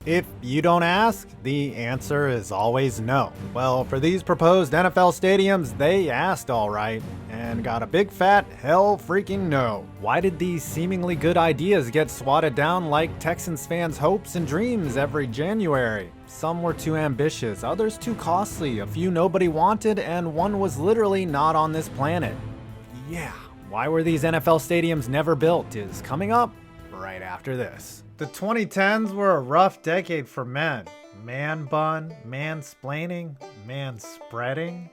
If you don't ask, the answer is always no. Well, for these proposed NFL stadiums, they asked all right, and got a big fat hell freaking no. Why did these seemingly good ideas get swatted down like Texans fans' hopes and dreams every January? Some were too ambitious, others too costly, a few nobody wanted, and one was literally not on this planet. Yeah, why were these NFL stadiums never built is coming up right after this. The 2010s were a rough decade for men. Man bun, mansplaining, manspreading.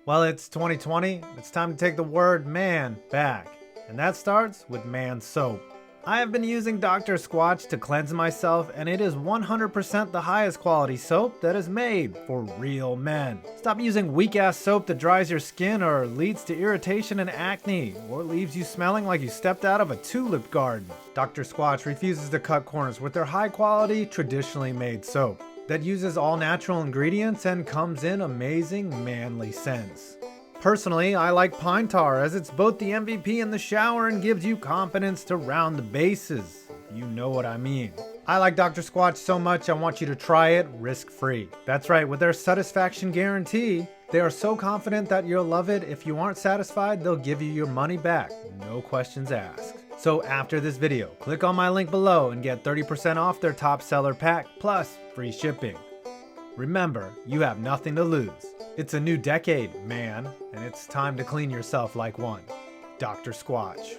Well, it's 2020, it's time to take the word man back. And that starts with man soap. I have been using Dr. Squatch to cleanse myself, and it is 100% the highest quality soap that is made for real men. Stop using weak-ass soap that dries your skin or leads to irritation and acne, or leaves you smelling like you stepped out of a tulip garden. Dr. Squatch refuses to cut corners with their high-quality, traditionally made soap that uses all natural ingredients and comes in amazing, manly scents. Personally, I like pine tar as it's both the MVP in the shower and gives you confidence to round the bases. You know what I mean. I like Dr. Squatch so much I want you to try it risk-free. That's right, with their satisfaction guarantee, they are so confident that you'll love it. If you aren't satisfied, they'll give you your money back. No questions asked. So after this video, click on my link below and get 30% off their top seller pack plus free shipping. Remember, you have nothing to lose. It's a new decade, man, and it's time to clean yourself like one. Dr. Squatch.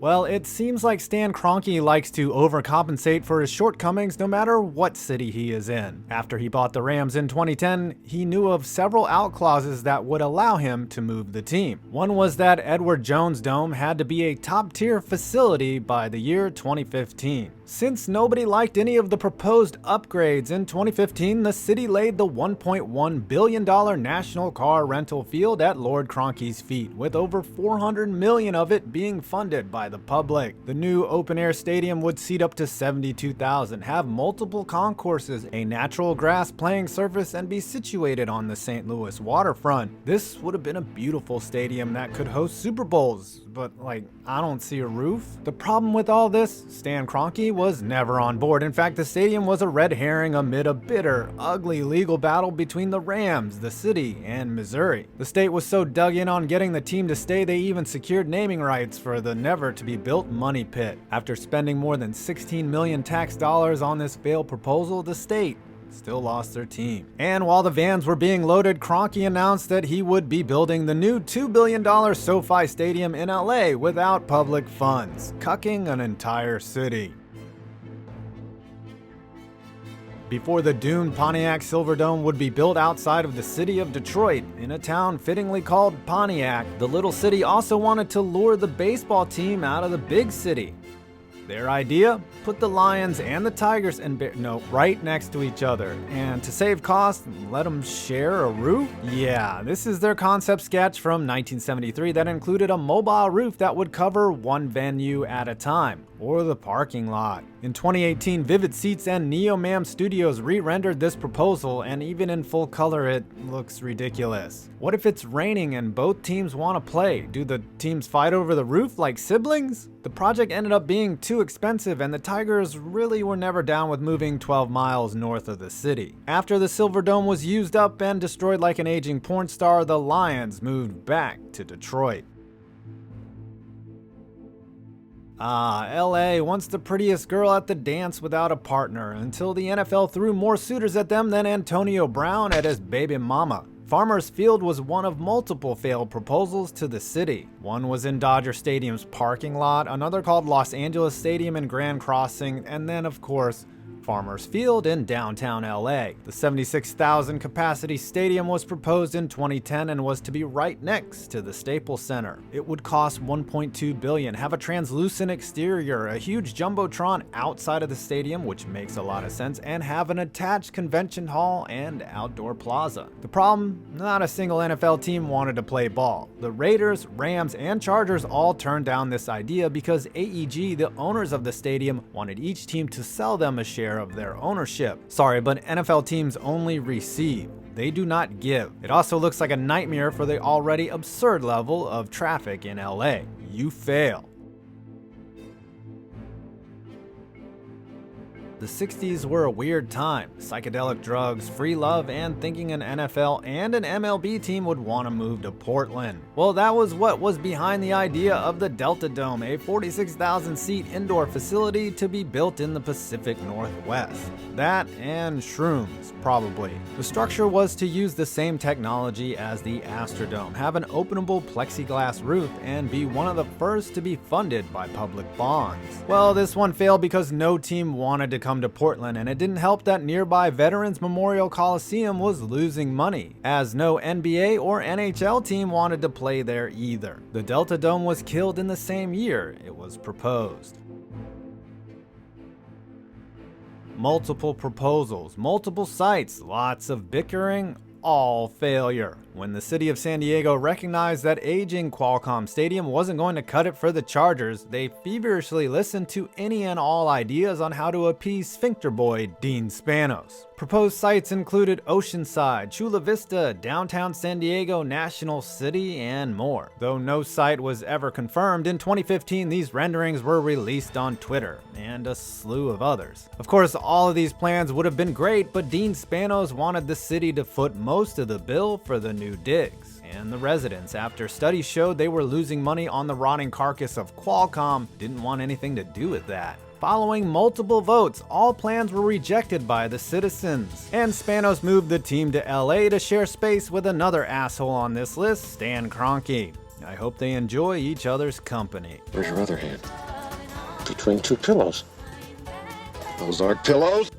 Well, it seems like Stan Kroenke likes to overcompensate for his shortcomings no matter what city he is in. After he bought the Rams in 2010, he knew of several out clauses that would allow him to move the team. One was that Edward Jones Dome had to be a top-tier facility by the year 2015. Since nobody liked any of the proposed upgrades in 2015, the city laid the $1.1 billion national car rental field at Lord Kroenke's feet, with over $400 million of it being funded by the public. The new open-air stadium would seat up to 72,000, have multiple concourses, a natural grass playing surface, and be situated on the St. Louis waterfront. This would have been a beautiful stadium that could host Super Bowls, but I don't see a roof. The problem with all this, Stan Kroenke was never on board. In fact, the stadium was a red herring amid a bitter, ugly legal battle between the Rams, the city, and Missouri. The state was so dug in on getting the team to stay, they even secured naming rights for the never-to-be-built money pit. After spending more than $16 million tax dollars on this failed proposal, the state still lost their team. And while the vans were being loaded, Kroenke announced that he would be building the new $2 billion SoFi Stadium in LA without public funds, cucking an entire city. Before the doomed Pontiac Silverdome would be built outside of the city of Detroit, in a town fittingly called Pontiac, the little city also wanted to lure the baseball team out of the big city. Their idea? Put the Lions and the Tigers right next to each other. And to save costs, let them share a roof? Yeah, this is their concept sketch from 1973 that included a mobile roof that would cover one venue at a time, or the parking lot. In 2018, Vivid Seats and NeoMam Studios re-rendered this proposal, and even in full color it looks ridiculous. What if it's raining and both teams want to play? Do the teams fight over the roof like siblings? The project ended up being too expensive, and the Tigers really were never down with moving 12 miles north of the city. After the Silverdome was used up and destroyed like an aging porn star, the Lions moved back to Detroit. LA, once the prettiest girl at the dance without a partner, until the NFL threw more suitors at them than Antonio Brown at his baby mama. Farmers Field was one of multiple failed proposals to the city. One was in Dodger Stadium's parking lot, another called Los Angeles Stadium in Grand Crossing, and then, of course, Farmers Field in downtown LA. The 76,000 capacity stadium was proposed in 2010 and was to be right next to the Staples Center. It would cost $1.2 billion, have a translucent exterior, a huge jumbotron outside of the stadium, which makes a lot of sense, and have an attached convention hall and outdoor plaza. The problem? Not a single NFL team wanted to play ball. The Raiders, Rams, and Chargers all turned down this idea because AEG, the owners of the stadium, wanted each team to sell them a share of their ownership. Sorry, but NFL teams only receive. They do not give. It also looks like a nightmare for the already absurd level of traffic in LA. You fail. The 60s were a weird time. Psychedelic drugs, free love, and thinking an NFL and an MLB team would want to move to Portland. Well, that was what was behind the idea of the Delta Dome, a 46,000-seat indoor facility to be built in the Pacific Northwest. That and shrooms, probably. The structure was to use the same technology as the Astrodome, have an openable plexiglass roof, and be one of the first to be funded by public bonds. Well, this one failed because no team wanted to come to Portland, and it didn't help that nearby Veterans Memorial Coliseum was losing money, as no NBA or NHL team wanted to play there either. The Delta Dome was killed in the same year it was proposed. Multiple proposals, multiple sites, lots of bickering, all failure. When the city of San Diego recognized that aging Qualcomm Stadium wasn't going to cut it for the Chargers, they feverishly listened to any and all ideas on how to appease Sphincter Boy Dean Spanos. Proposed sites included Oceanside, Chula Vista, downtown San Diego, National City, and more. Though no site was ever confirmed, in 2015 these renderings were released on Twitter, and a slew of others. Of course, all of these plans would have been great, but Dean Spanos wanted the city to foot most of the bill for the new digs. And the residents, after studies showed they were losing money on the rotting carcass of Qualcomm, didn't want anything to do with that. Following multiple votes, all plans were rejected by the citizens, and Spanos moved the team to LA to share space with another asshole on this list, Stan Kroenke. I hope they enjoy each other's company. Where's your other hand? Between two pillows. Those aren't pillows.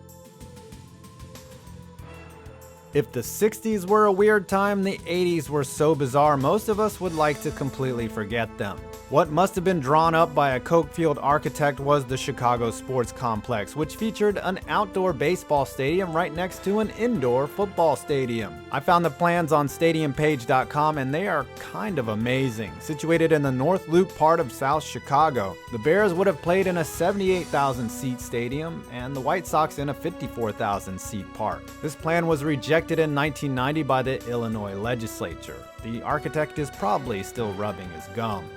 If the 60s were a weird time, the 80s were so bizarre most of us would like to completely forget them. What must have been drawn up by a coke-fueled architect was the Chicago Sports Complex, which featured an outdoor baseball stadium right next to an indoor football stadium. I found the plans on stadiumpage.com and they are kind of amazing. Situated in the North Loop part of South Chicago, the Bears would have played in a 78,000-seat stadium and the White Sox in a 54,000-seat park. This plan was rejected in 1990 by the Illinois legislature. The architect is probably still rubbing his gums.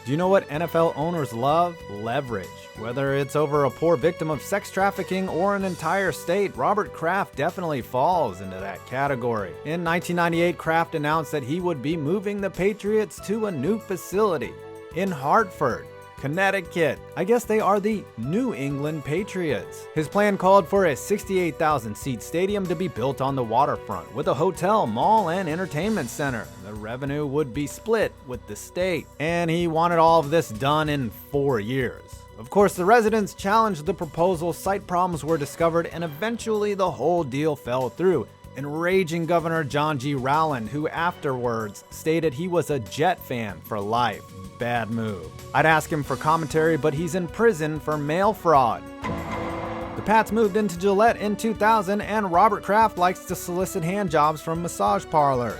Do you know what NFL owners love? Leverage. Whether it's over a poor victim of sex trafficking or an entire state, Robert Kraft definitely falls into that category. In 1998, Kraft announced that he would be moving the Patriots to a new facility in Hartford, Connecticut. I guess they are the New England Patriots. His plan called for a 68,000-seat stadium to be built on the waterfront with a hotel, mall, and entertainment center. The revenue would be split with the state, and he wanted all of this done in 4 years. Of course, the residents challenged the proposal, site problems were discovered, and eventually the whole deal fell through. Enraging Governor John G. Rowland, who afterwards stated he was a Jet fan for life. Bad move. I'd ask him for commentary, but he's in prison for mail fraud. The Pats moved into Gillette in 2000, and Robert Kraft likes to solicit hand jobs from massage parlors.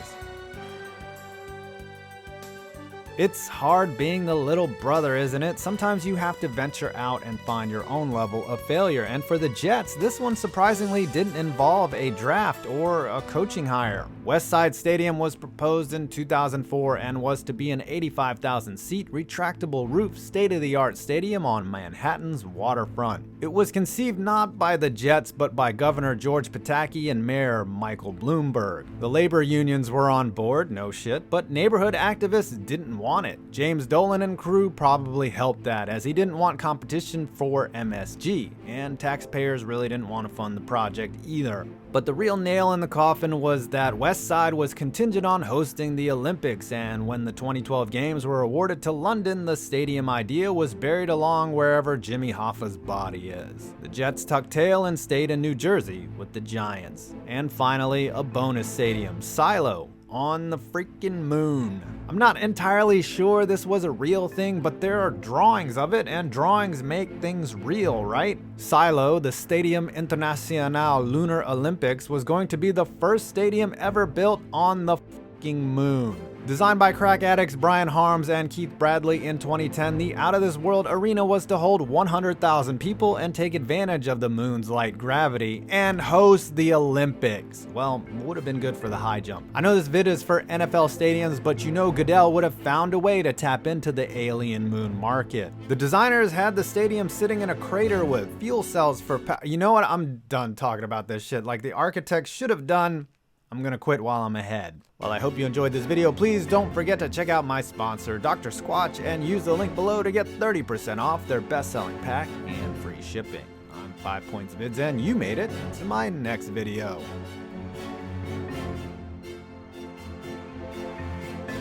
It's hard being the little brother, isn't it? Sometimes you have to venture out and find your own level of failure. And for the Jets, this one surprisingly didn't involve a draft or a coaching hire. Westside Stadium was proposed in 2004 and was to be an 85,000-seat retractable roof state-of-the-art stadium on Manhattan's waterfront. It was conceived not by the Jets but by Governor George Pataki and Mayor Michael Bloomberg. The labor unions were on board, no shit, but neighborhood activists didn't want it. James Dolan and crew probably helped that, as he didn't want competition for MSG, and taxpayers really didn't want to fund the project either. But the real nail in the coffin was that Westside was contingent on hosting the Olympics, and when the 2012 games were awarded to London, the stadium idea was buried along wherever Jimmy Hoffa's body is. The Jets tucked tail and stayed in New Jersey with the Giants. And finally, a bonus stadium, Silo, on the freaking moon. I'm not entirely sure this was a real thing, but there are drawings of it, and drawings make things real, right? Silo, the Stadium Internacional Lunar Olympics, was going to be the first stadium ever built on the freaking moon. Designed by crack addicts Brian Harms and Keith Bradley in 2010, the out-of-this-world arena was to hold 100,000 people and take advantage of the moon's light gravity and host the Olympics. Well, would have been good for the high jump. I know this vid is for NFL stadiums, but you know Goodell would have found a way to tap into the alien moon market. The designers had the stadium sitting in a crater with fuel cells for you know what? I'm done talking about this shit. Like the architects should have done. I'm gonna quit while I'm ahead. Well, I hope you enjoyed this video. Please don't forget to check out my sponsor, Dr. Squatch, and use the link below to get 30% off their best-selling pack and free shipping. I'm 5 Points Vids, and you made it to my next video.